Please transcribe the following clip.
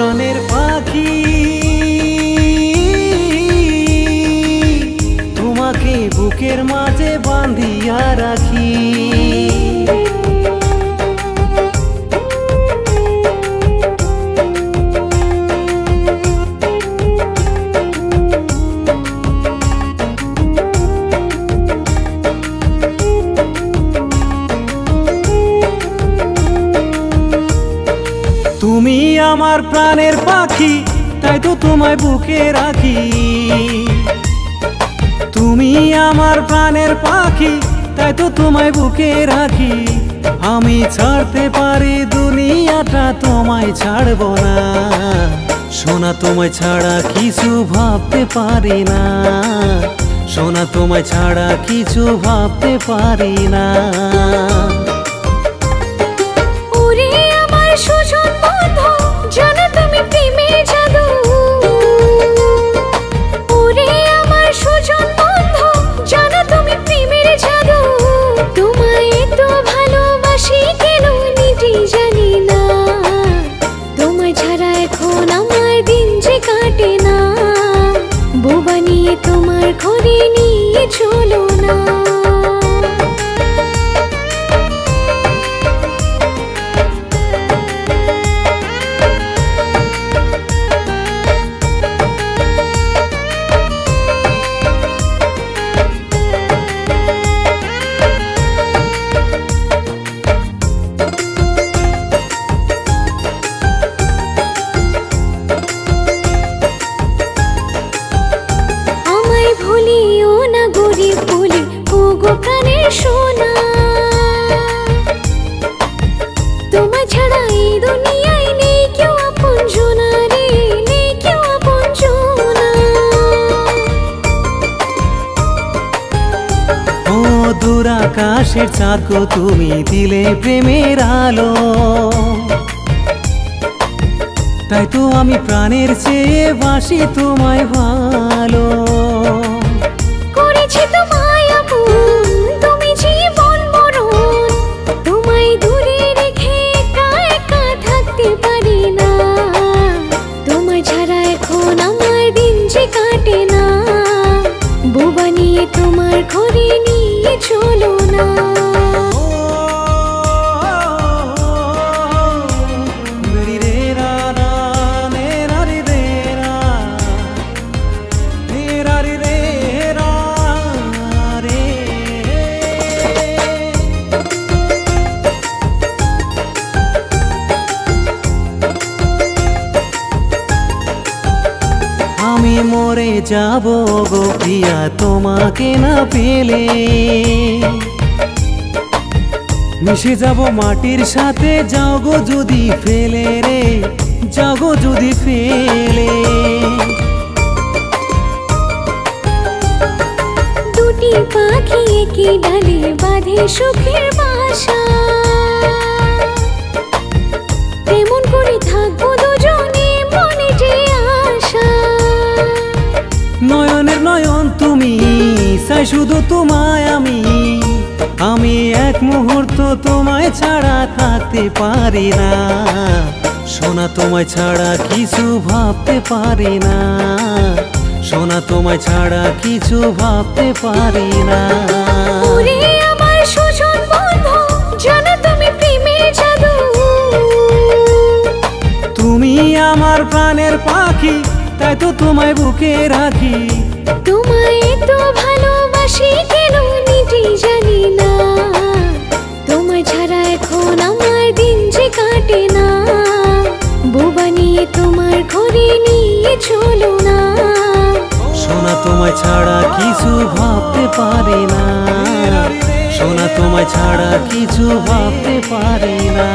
প্রাণের পাখি তোমাকে বুকের মাঝে বাঁধিয়া রাখি। তুমি আমার প্রাণের পাখি, তাই তো তোমায় বুকে রাখি। তুমি আমার প্রাণের পাখি, তাই তো তোমায় বুকে রাখি। আমি ছাড়তে পারি দুনিয়াটা, তোমায় ছাড়বো না। সোনা তোমায় ছাড়া কিছু ভাবতে পারি না, সোনা তোমায় ছাড়া কিছু ভাবতে পারি না। তোমার ঘরে নিয়ে চলো না। ভুলিও না গরিব বলে ওগো প্রাণের সোনা, তোমায় ছাড়া এই দুনিয়ায় নেই কেউ আপনজনা রে, নেই কেউ আপনজনা। ও দূর আকাশের চাঁদ গো, তুমি দিলে প্রেমের আলো। তাই তো আমি প্রাণের চেয়ে বাসি তোমায় ভালো। করেছি তোমায় আপন, তুমি জীবন মরণ, তোমায় দূরে রেখে একা একা থাকতে পারি না। তোমায় ছাড়া এখন আমার দিন যে কাটে না, বউ বানিয়ে তোমার ঘরে নিয়ে চলো না। আমি মরে যাব গো প্রিয়া তোমাকে না পেলে, মিশে যাব মাটির সাথে, যাও গো যদি ফেলে রে, যাও গো যদি ফেলে। দুটি পাখি একই ডালে বাঁধে সুখের বাসা, তেমন করে থাকবো দুজনে মনে যে আশা। নয়নের নয়ন তুমি, চাই শুধু তোমায় আমি। আমি এক মুহূর্ত তোমায় ছাড়া থাকতে পারি না, সোনা তোমায় ছাড়া কিছু ভাবতে পারি না, সোনা তোমায় ছাড়া কিছু ভাবতে পারি না। ওরে আমার সুজন বন্ধু, জানো তুমি প্রেমের জাদু। তুমি আমার প্রাণের পাখি, তাই তো তোমায় বুকে রাখি। তোমায় তো ভালোবাসি কেন নিজে জানি না, তোমায় ছাড়া এখন আমার দিন যে কাটে না, বউ বানিয়ে তোমার ঘরে নিয়ে চলো না। সোনা তোমায় ছাড়া কিছু ভাবতে পারি না, সোনা তোমায় ছাড়া কিছু ভাবতে পারি না।